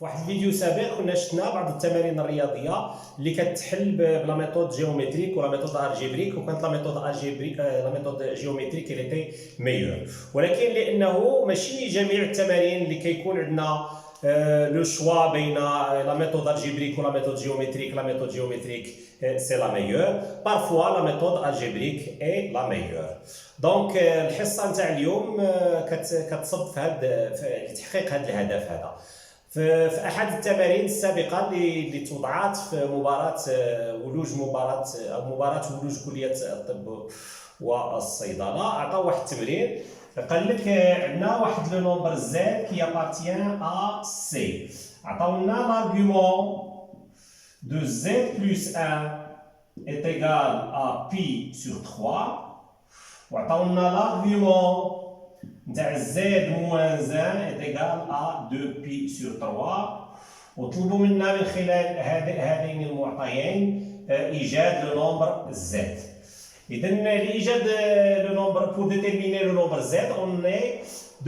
في واحد الفيديو سابق كنا شفنا بعض التمارين الرياضيه اللي كتحل بلا ميثود جيومتريك ولا ميثود الجبريك، وكانت لا ميثود الجبريك لا ميثود جيومتريك اللي تي ميور. ولكن لانه ماشي جميع التمارين اللي كيكون عندنا لو شوا بين لا ميثود الجبريك ولا ميثود جيومتريك، لا ميثود جيومتريك سي لا ميور، بارفوا لا ميثود الجبريك اي لا ميور. دونك الحصه نتاع اليوم كتصب في تحقيق هذا الهدف هذا. في احد التمارين السابقه اللي توضعات في مباراه ولوج كليه الطب والصيدله، عطاو واحد التمرين قال لك عندنا واحد لو نومبر زد كي ابارتيان ا سي، عطاونا لارغومون دو زد بلس 1 est égal à pi sur 3 وعطاونا لارغومون نتاع زد موان 1 est égal à 2 pi sur 3 وطلبوا منا من خلال هذين المعطيين ايجاد لو نومبر زد. إذا لإيجاد le nombre, pour déterminer le nombre z, on est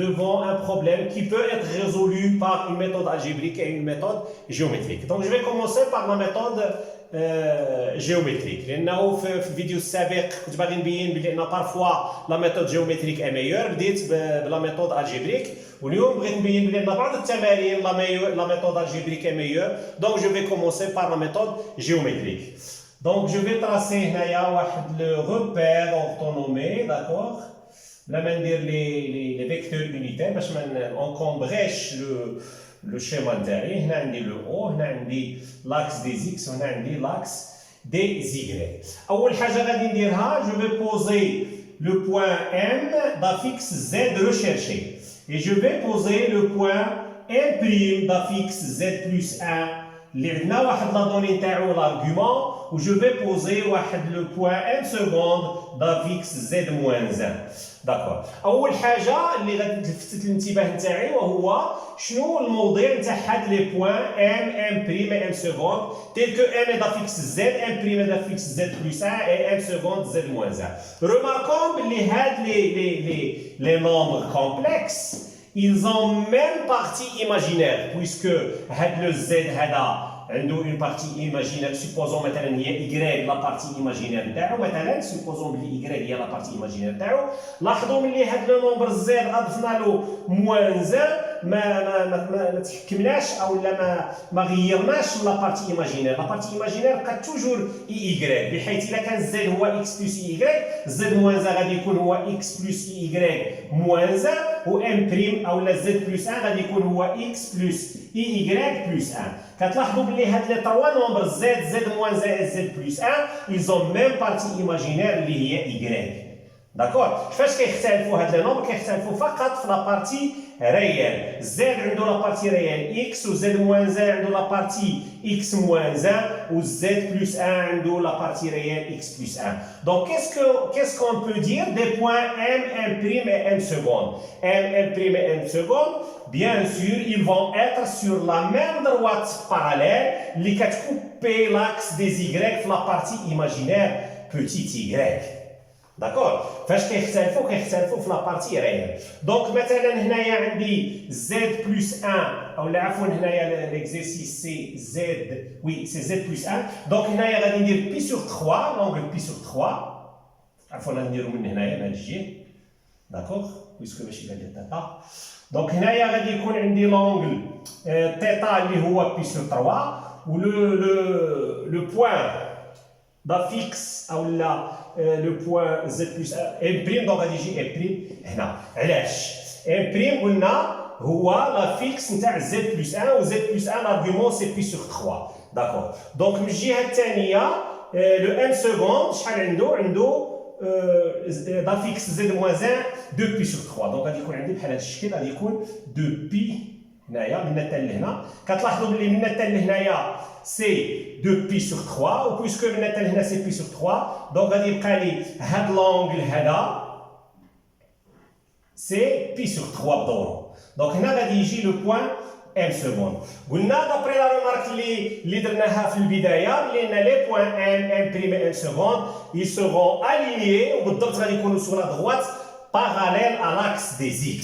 devant un problème qui peut être résolu par une méthode algébrique et une méthode géométrique. Donc je vais commencer par la méthode géométrique. لأنه في الفيديو السابق كنت باغي نبين بلي أن parfois la méthode géométrique est meilleure، بديت بلا méthode algébrique، واليوم بغيت نبين بلي أن بعض التمارين la méthode algébrique est meilleure. Donc je vais commencer par la méthode géométrique. Donc je vais tracer le repère orthonomé, d'accord? Là, je vais dire les vecteurs unitaires parce qu'on cambrèche le schéma derrière. Là, on a le O, on a l'axe des X, on a l'axe des Y. Première chose, je vais poser le point M d'affixe Z recherché. Et je vais poser le point M' d'affixe Z plus 1. اللي عندنا واحد لا دوني نتاعو l'argument و جو في بوزي واحد لو بوين ان سكوند دافيكس زد موان زان. داكور، اول حاجه اللي غادي تلفت الانتباه نتاعي وهو شنو الموضوع نتاع هاد لي بوين ام بريم ام سكوند تيل كو ام دافيكس زد ام بريم دافيكس زد بلس 1 اي ام سكوند زد موان زان. روماركون بلي هاد لي نومبر كومبلكس ils ont même partie imaginaire puisque le Z a une partie imaginaire. Supposons maintenant Y la partie imaginaire نتاعو، مثلا supposons بلي Y هي la partie imaginaire نتاعو. لاحظوا ملي هاد لو نومبر Z اضفنا له موان زان ما تحكمناش او ما غيرناش لا بارتي ايماجينير. لا بارتي ايماجينير بقات توجور اي Y، بحيث الا كان Z هو X بلس Y، Z موان زان غادي يكون هو X بلس Y موان زان، و M بريم او لا Z بلس 1 غادي يكون هو X بلس Y بلس 1. كتلاحظوا بلي هاد لي 3 نومبر Z موان زائد Z بلس 1 ils ont même partie imaginaire اللي هي Y. داكور، كيفاش كيختلفوا هاد لي نومبر؟ كيختلفوا فقط في لا بارتي ريال. زد عنده لا بارتي ريال اكس، وزد موان زان عنده لا بارتي اكس موان زان، وزد بلس 1 عنده لا بارتي ريال اكس بلس 1. Donc qu'est-ce qu'on peut dire des points m prime et m seconde? M prime et m seconde, bien sûr, ils vont être sur la même droite parallèle اللي كتكوبي l'axe des y في la partie imaginaire petit y. داكور، فاش كيختلفوا في لا بارتي ريال. دونك مثلا هنايا عندي زد بلس 1 او عفوا هنايا ليكزيرسيس سي زد وي سي زد بلس 1. دونك هنايا غادي ندير بي سور 3، لونغل بي سور 3، عفوا غادي نديرو من هنايا من هاد الجهه. داكور، بويسكو ماشي غادي تيتا. دونك هنايا غادي يكون عندي لونغل تيتا اللي هو بي سور 3، و لو بوين دافيكس او لا لو بوين زد بلس ام بريم. دونك غادي يجي ام بريم هنا. علاش ام بريم؟ قلنا هو لا فيكس نتاع زد بلس 1، و زد بلس 1 لارغومون سي بي سور 3. داكور، دونك من الجهه الثانيه لو ام سكوند شحال عنده لا فيكس زد موان 1 2 بي سور 3. دونك غادي يكون عندي بحال هذا الشكل، غادي يكون 2 بي هنايا من حتى لهنا. كتلاحظوا بلي من حتى لهنايا سي 2 بي سور 3، و بويسكو من حتى لهنا سي بي سور 3، دونك غادي يبقى لي هاد لونغل هذا سي بي سور 3 بدورو. دونك هنا غادي يجي لو بوين ام سكوند. قلنا دابري لا رومارك اللي درناها في البدايه لان لي بوين ام بريم ام سكوند ils seront alignés وبالضبط غادي يكونوا سور لا دغوات parallèle à l'axe des X.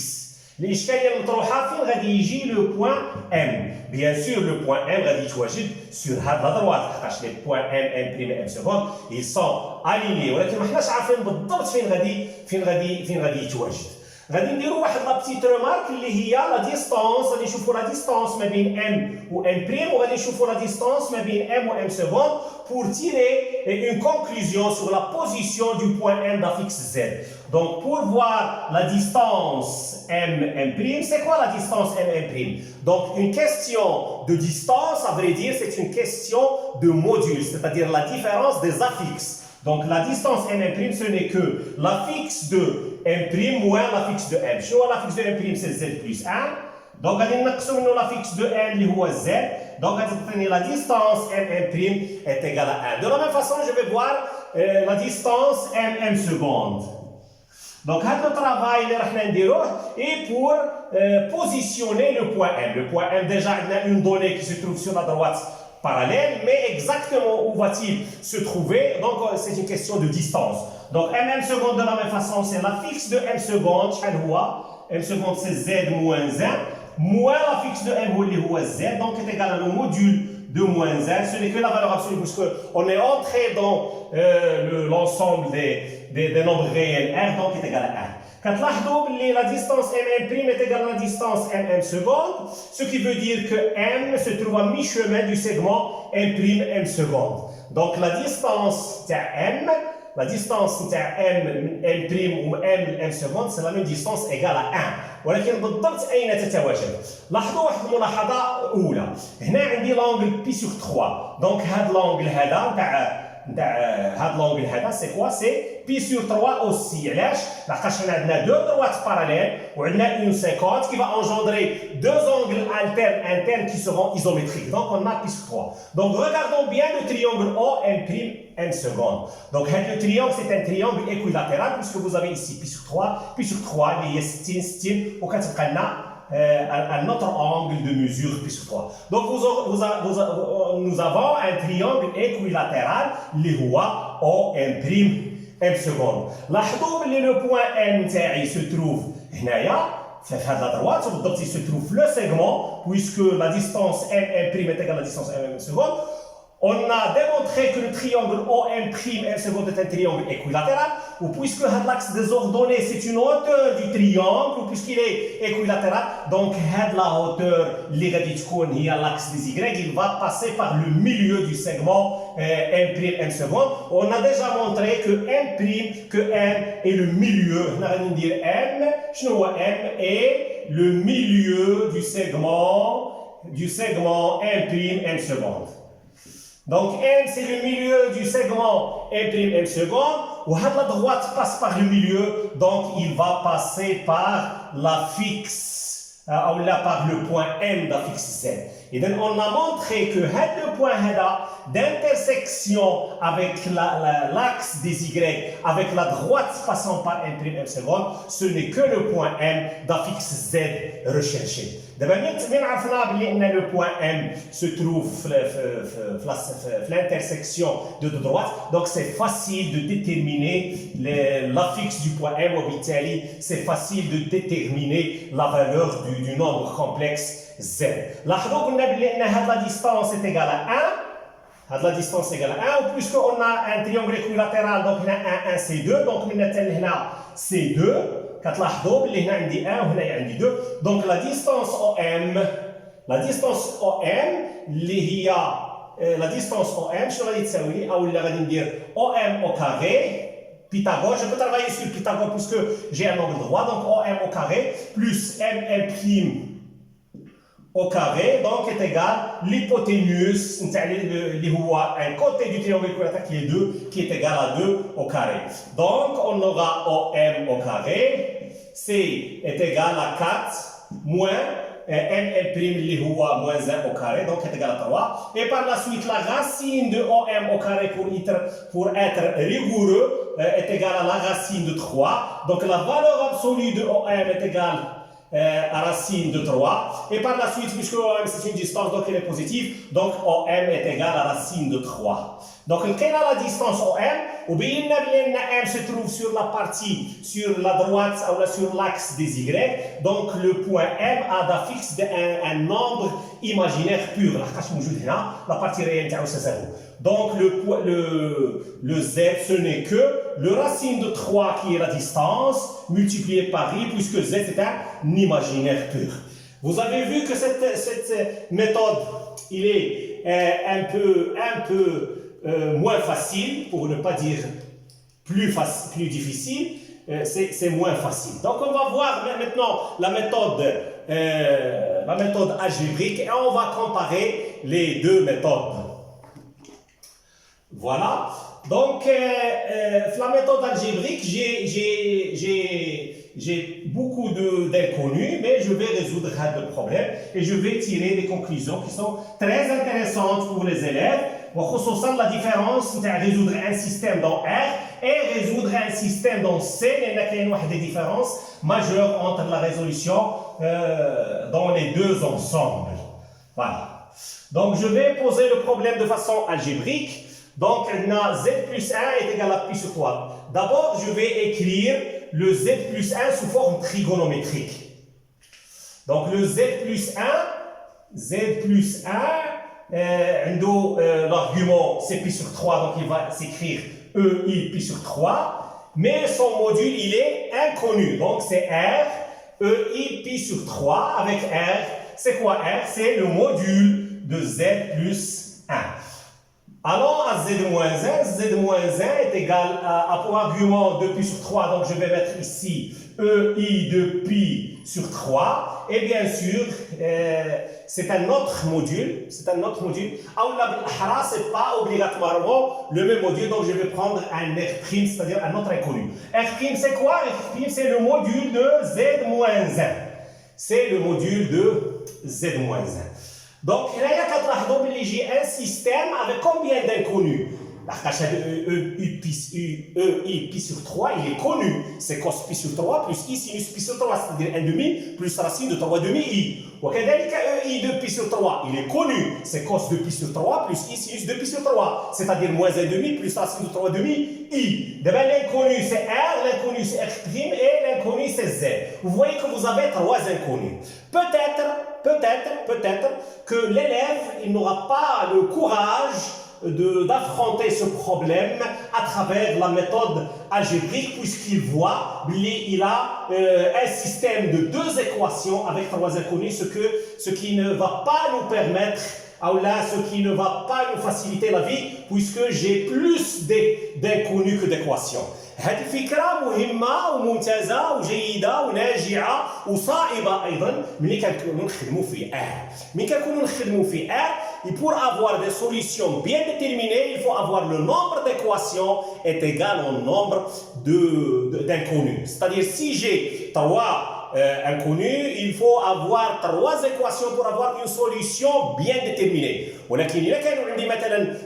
الاشكاليه المطروحه فين غادي يجي لو بوين ام بيان سور لو بوين ام غادي يتواجد سور هاد لا دروات لحقاش لي بوين ام بريم ام سكوند ils sont alignés ولكن ما حناش عارفين بالضبط فين غادي يتواجد. غادي نديرو واحد لا بتيت رومارك اللي هي لا ديستانس غادي نشوفو لا ديستانس ما بين ام و ام بريم وغادي نشوفو لا ديستانس ما بين ام و ام سكوند pour tirer une conclusion sur la position du point M d'un fixe Z. Donc pour voir la distance M', c'est quoi la distance M'? Donc une question de distance, à vrai dire, c'est une question de module, c'est-à-dire la différence des affixes. Donc la distance M', ce n'est que l'affixe de M' moins l'affixe de M. Je vois l'affixe de M', c'est Z plus 1. Donc, on va dire l'affixe de M qui est Z. Donc, on va la distance M' est égale à 1. De la même façon, je vais voir la distance M seconde. Donc, c'est le travail que nous allons faire et pour positionner le point M. Le point M, déjà, il y a une donnée qui se trouve sur la droite parallèle, mais exactement où va-t-il se trouver? Donc, c'est une question de distance. Donc, M seconde, de la même façon, c'est l'affixe de M seconde. M seconde, c'est Z moins 1. Moins l'affixe de M qui est Z, donc est égal à le module de moins 1. Ce n'est que la valeur absolue, puisqu'on est entré dans l'ensemble des nombres réels R, donc est égal à 1. Quand la distance M' est égale à la distance M seconde, ce qui veut dire que M se trouve à mi-chemin du segment M' seconde. Donc la distance de M, la distance de M' ou M seconde, c'est la même distance égale à 1. ولكن بالضبط اين تتواجد؟ لاحظوا واحد الملاحظه اولى، هنا عندي لونغل بي سور 3، دونك هاد لونغل هذا نتاع هاد لونغل هذا سي كوا؟ سي بي سور 3 اوسي. علاش؟ لحقاش هنا عندنا دو دروات باراليل وعندنا اون سيكونت qui va engendrer deux angles internes qui seront isométriques. Donc on a pi sur 3. Donc regardons bien le triangle OM' M seconde. Donc le triangle c'est un triangle équilatéral puisque vous avez ici pi sur 3 اللي هي 60 وكتبقى لنا un autre angle de mesure pi sur 3. Donc nous avons un triangle équilatéral اللي هو OM' M seconde. لاحظوا بلي لو بوين M تاعي se trouve هنايا في هذه la droite وبالضبط il se trouve le segment puisque la distance M' est égale à la distance M seconde. On a démontré que le triangle OM' M seconde est un triangle équilatéral, ou puisque l'axe des ordonnées c'est une hauteur du triangle, ou puisqu'il est équilatéral, donc la hauteur, l'axe des Y, il va passer par le milieu du segment M' M seconde. On a déjà montré que M est le milieu, on va dire M est le milieu du segment M' M seconde. Donc M c'est le milieu du segment M' M seconde, ou la droite passe par le milieu, donc il va passer par l'affixe, ou là par le point M d'un fixe Z. Et donc on a montré que le point d'intersection avec l'axe des Y, avec la droite passant par M' M seconde, ce n'est que le point M d'un fixe Z recherché. D'abord, le point M se trouve l'intersection de droite, donc c'est facile de déterminer l'affixe du point M. C'est facile de déterminer la valeur du nombre complexe Z. Là, la distance est égale à 1. La distance est égale à 1, puisqu'on a un triangle équilatéral, donc il y a 1, C2, donc on a C2. كتلاحظوا بلي هنا عندي 1 وهنا عندي 2. دونك لا ديستانس او ام اللي هي لا ديستانس او ام شنو غادي تساوي لي؟ اولا غادي ندير او ام او كاري Pythagore, je peux travailler sur Pythagore puisque j'ai un angle droit, donc OM au carré plus M' au carré, donc est égal l'hypoténuse, اللي هو un côté du triangle équilatéral qui est égal à 2 au carré. Donc on aura OM au carré, C est égal à 4 moins M' اللي هو moins 1 au carré, donc est égal à 3. Et par la suite, la racine de OM au carré pour être rigoureux est égale à la racine de 3. Donc la valeur absolue de OM est égale à racine de 3. Et par la suite, puisque OM c'est une distance, donc elle est positive, donc OM est égal à racine de 3. Donc quelle est la distance OM? وبينا بلي M se trouve sur la partie, sur la droite ou sur l'axe des Y. Donc le point M a d'affixe un nombre imaginaire pur. La partie réelle c'est 0. Donc le Z ce n'est que le racine de 3 qui est la distance multiplié par I puisque Z est un imaginaire pur. Vous avez vu que cette méthode il est un peu moins facile, pour ne pas dire plus difficile, c'est moins facile. Donc on va voir maintenant la méthode algébrique et on va comparer les deux méthodes. Voilà. Donc la méthode algébrique, j'ai beaucoup d'inconnus, mais je vais résoudre le problème et je vais tirer des conclusions qui sont très intéressantes pour les élèves. وخصوصا la différence entre résoudre un système dans R et résoudre un système dans C, il y a une différence majeure entre la résolution dans les deux ensembles. Voilà. Donc je vais poser le problème de façon algébrique. Donc Z plus 1 est égal à pi sur 3. D'abord, je vais écrire le Z plus 1 sous forme trigonométrique. Donc le Z plus 1, l'argument c'est pi sur 3, donc il va s'écrire EI pi sur 3, mais son module il est inconnu, donc c'est R, EI pi sur 3 avec R. C'est quoi R? C'est le module de Z plus 1. Allons à Z-1, Z-1 est égal à pour argument de pi sur 3, donc je vais mettre ici EI de pi sur 3, et bien sûr, c'est un autre module, c'est pas obligatoirement le même module, donc je vais prendre un R', c'est-à-dire un autre inconnu. R' c'est quoi? R' c'est le module de Z-1. C'est le module de Z-1. Donc, j'ai un système avec combien d'inconnus? EI pi sur 3, il est connu. C'est cos pi sur 3 plus I sinus pi sur 3, c'est-à-dire 1 demi plus racine de 3 demi I. EI de pi sur 3, il est connu. C'est cos de pi sur 3 plus I sinus de pi sur 3, c'est-à-dire moins 1 demi plus racine de 3 demi I. L'inconnu c'est R, l'inconnu c'est R' et l'inconnu c'est Z. Vous voyez que vous avez 3 inconnus. Peut-être que l'élève il n'aura pas le courage d'affronter ce problème à travers la méthode algébrique puisqu'il voit qu'il a un système de 2 équations avec 3 inconnus, ce qui ne va pas nous permettre, ce qui ne va pas nous faciliter la vie puisque j'ai plus d'inconnus que d'équations. هذه الفكرة مهمة وممتازة وجيدة وناجعة وصائبة أيضا ملي كنكونوا نخدموا في R. Et pour avoir des solutions bien déterminées, il faut avoir le nombre d'équations est égal au nombre d'inconnus. C'est-à-dire si j'ai 3 inconnus, il faut avoir 3 équations pour avoir une solution bien déterminée. ولكن إذا كانوا عندي مثلا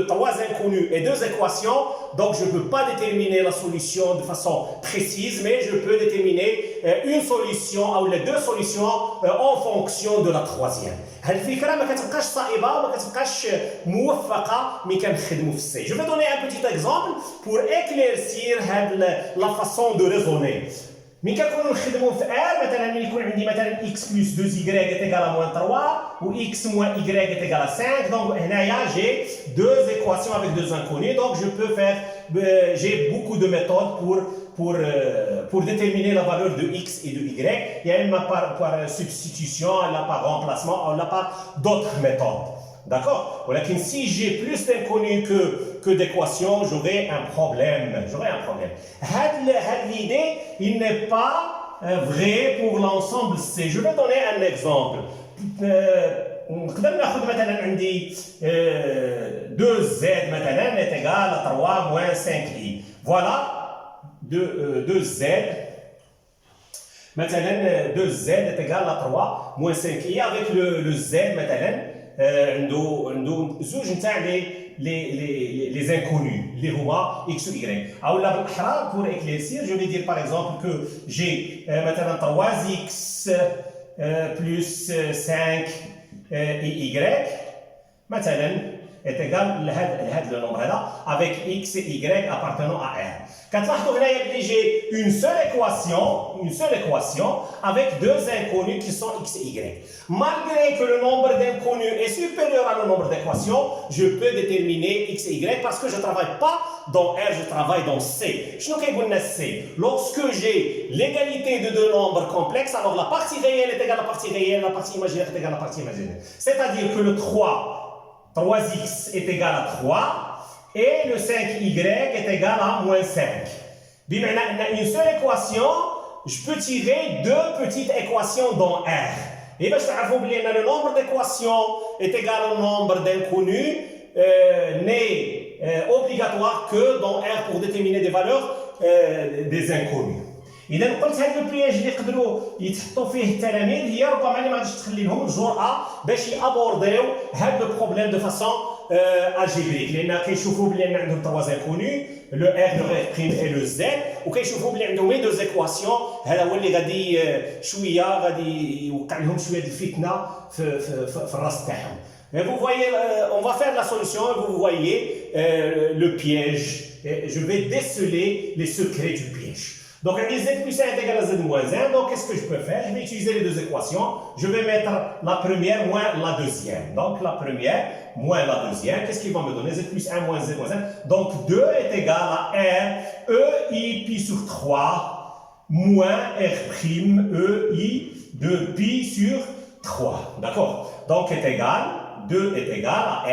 3 inconnus et 2 équations, donc je ne peux pas déterminer la solution de façon précise, mais je peux déterminer une solution ou les 2 solutions en fonction de la troisième. هذه الفكرة ما كتبقاش صائبة وما كتبقاش موفقة ملي كنخدموا في السي. Je vais donner un petit exemple pour éclaircir la façon de raisonner. ملي كنكونوا نخدموا في R مثلا ملي يكون عندي مثلا x plus 2y est égal à moins 3 ou x moins y est égal à 5, donc هنايا j'ai 2 équations avec 2 inconnus, donc je peux faire j'ai beaucoup de méthodes pour déterminer la valeur de x et de y. Il y a même par substitution, par remplacement, par d'autres méthodes. D'accord? Mais si j'ai plus d'inconnus que d'équations, j'aurai un problème. L'idée, il n'est pas vrai pour l'ensemble C. Je vais donner un exemple. نقدر ناخذ مثلا عندي 2z مثلا est égal à 3 moins 5i. Voilà 2z مثلا 2z est égal à 3 moins 5i avec le z مثلا عنده زوج نتاع les inconnus اللي هما x ou y. او لا بالاحرى pour éclaircir, je vais dire par exemple que j'ai مثلا 3x plus 5 y مثلا est égal à le nombre là avec x et y appartenant à R. Quand j'ai une seule équation avec deux inconnus qui sont x et y. Malgré que le nombre d'inconnus est supérieur à le nombre d'équations, je peux déterminer x et y parce que je ne travaille pas dans R, je travaille dans C. Lorsque j'ai l'égalité de deux nombres complexes, alors la partie réelle est égale à la partie réelle, la partie imaginaire est égale à la partie imaginaire. C'est-à-dire que le 3x est égal à 3 et le 5y est égal à moins 5. Une seule équation, je peux tirer deux petites équations dans R. Et bien, je le nombre d'équations est égal au nombre d'inconnus, n'est obligatoire que dans R pour déterminer des valeurs des inconnus. إذا قلت هذا البياج اللي يقدروا يتحطوا فيه التلاميذ هي ربما اللي ما غاديش تخلي لهم الجرأة باش يابورديو هذا البروبليم دو فاسون الجبريك لان كيشوفوا بلي عندهم تروا انكوني لو ار لو ار بريم اي لو زد وكيشوفوا بلي عندهم غير دو ايكواسيون هذا هو اللي غادي شويه غادي يوقع لهم شويه ديال الفتنه في الراس تاعهم. Vous voyez, on va faire la solution et vous voyez le piège. Je vais déceler les secrets du piège. Donc, z plus 1 est égal à z moins 1. Donc, qu'est-ce que je peux faire? Je vais utiliser les deux équations. Je vais mettre la première moins la deuxième. Donc, la première moins la deuxième. Qu'est-ce qu'il va me donner? Z plus 1 moins z moins 1. Donc, 2 est égal à R, E, I, pi sur 3, moins R prime, E, I, de pi sur 3. D'accord? Donc, est égal. 2 est égal à R.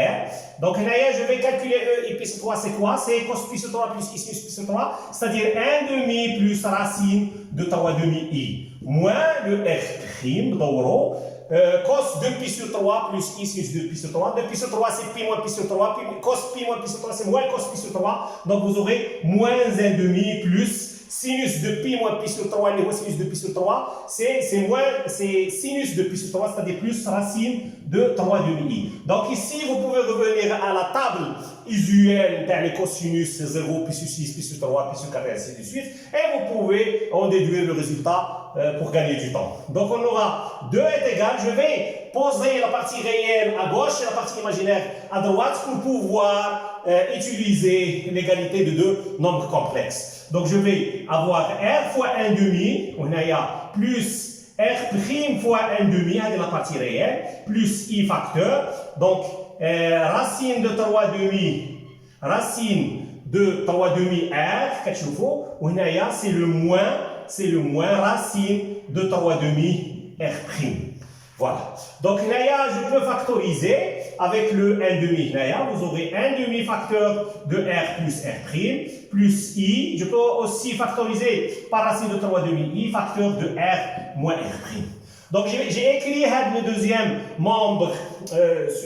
Donc, je vais calculer E et pi sur 3, c'est quoi? C'est cos pi sur 3 plus I sinus pi sur 3, c'est-à-dire 1 demi plus racine de 3 demi I, moins le R prime, d'euro, cos 2 pi sur 3 plus I sinus 2 pi sur 3. 2 pi sur 3, c'est pi moins pi sur 3, cos pi moins pi sur 3, c'est moins cos pi sur 3. Donc, vous aurez moins 1 demi plus sinus de pi moins pi sur 3, les sinus de pi sur 3, c'est sinus de pi sur 3, c'est-à-dire plus racine de 3 demi-i. Donc ici, vous pouvez revenir à la table usuelle dans les cosinus 0, pi sur 6, pi sur 3, pi sur 4, et ainsi de suite. Et vous pouvez en déduire le résultat pour gagner du temps. Donc on aura 2 est égal, je vais poser la partie réelle à gauche et la partie imaginaire à droite pour pouvoir utiliser l'égalité de deux nombres complexes. Donc je vais avoir R fois 1 demi, on a plus R prime fois 1 demi, c'est la partie réelle, plus I facteur. Donc racine de 3 demi, racine de 3 demi R, on a c'est le moins racine de 3 demi R prime. Voilà. Donc, je peux factoriser avec le 1 demi. Vous aurez 1 demi facteur de R plus R' plus I. Je peux aussi factoriser par racine de 3 demi I facteur de R moins R'. Donc, j'ai écrit le deuxième membre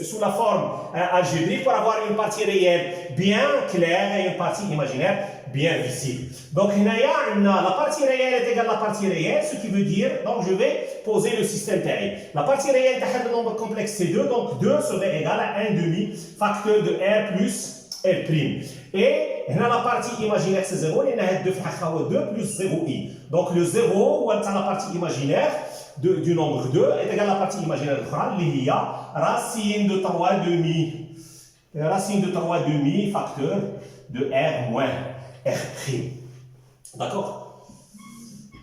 sous la forme algébrique pour avoir une partie réelle bien claire et une partie imaginaire bien visible. Donc, la partie réelle est égale à la partie réelle, ce qui veut dire, donc je vais poser le système terrible. La partie réelle de nombre complexe c'est 2, donc 2 serait égal à 1 demi facteur de R plus R'. Et la partie imaginaire c'est 0, et 2 plus 0i. Donc le 0, ou la partie imaginaire du nombre 2 est égal à la partie imaginaire de il y a racine de 3 demi facteur de R moins R'. D'accord?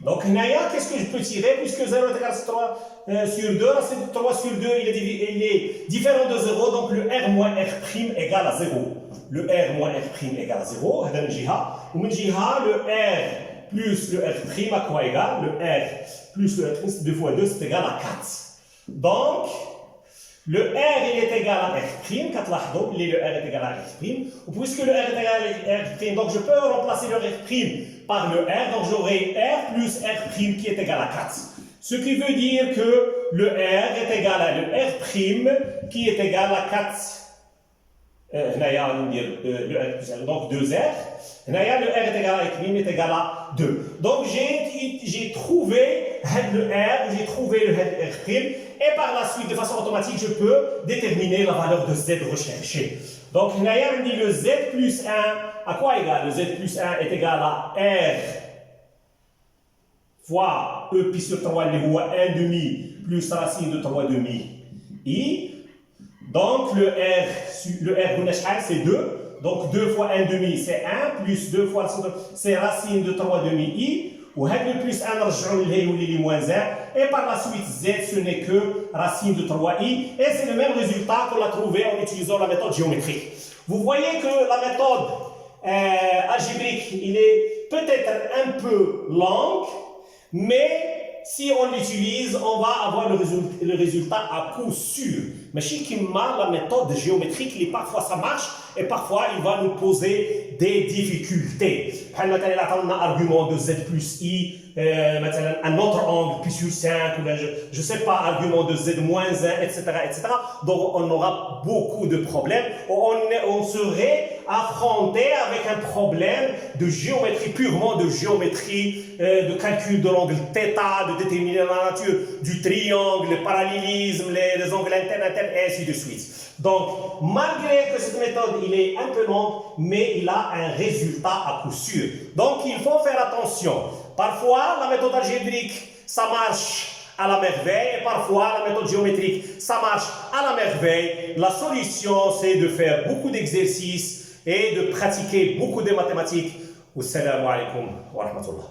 Donc, qu'est-ce que je peux tirer? Puisque 0 est égal à 3 sur 2, racine de 3 sur 2, il est différent de 0, donc le R moins R' égale à 0. Le R moins R' égale à 0, le R plus le R' à quoi égal? Le R plus le R', 2 fois 2, c'est égal à 4. Donc, le R il est égal à R', le R est égal à R', puisque le R est égal à R', donc je peux remplacer le R' par le R, donc j'aurai R plus R' qui est égal à 4. Ce qui veut dire que le R est égal à le R' qui est égal à 4. Donc 2R. Le R est égal à R' est égal à 2. Donc j'ai trouvé le R, j'ai trouvé le R', et par la suite, de façon automatique, je peux déterminer la valeur de Z recherchée. Donc, le Z plus 1, à quoi égal? Le Z plus 1 est égal à R fois E pi sur 3, les voies 1 demi plus racine de 3 demi I. Donc le R c'est 2. Donc 2 fois 1 demi c'est 1, plus 2 fois c'est racine de 3 demi i. Ou le plus 1 نرجعوا moins 1. Et par la suite z ce n'est que racine de 3i. Et c'est le même résultat qu'on a trouvé en utilisant la méthode géométrique. Vous voyez que la méthode algébrique, il est peut-être un peu longue, mais si on l'utilise, on va avoir le résultat à coup sûr. Mais chez Kimma, la méthode géométrique, parfois ça marche et parfois il va nous poser des difficultés. Par exemple, on a un argument de z plus i, un autre angle pi sur 5, je ne sais pas, argument de z moins 1, etc., etc. Donc on aura beaucoup de problèmes. On serait affronté avec un problème de géométrie, purement de géométrie, de calcul de l'angle θ, de déterminer la nature du triangle, le parallélisme, les angles internes, et ainsi de suite. Donc, malgré que cette méthode il est un peu longue, mais il a un résultat à coup sûr. Donc, il faut faire attention. Parfois, la méthode algébrique, ça marche à la merveille, et parfois, la méthode géométrique, ça marche à la merveille. La solution, c'est de faire beaucoup d'exercices et de pratiquer beaucoup de mathématiques. Wassalamu alaikum wa rahmatullah.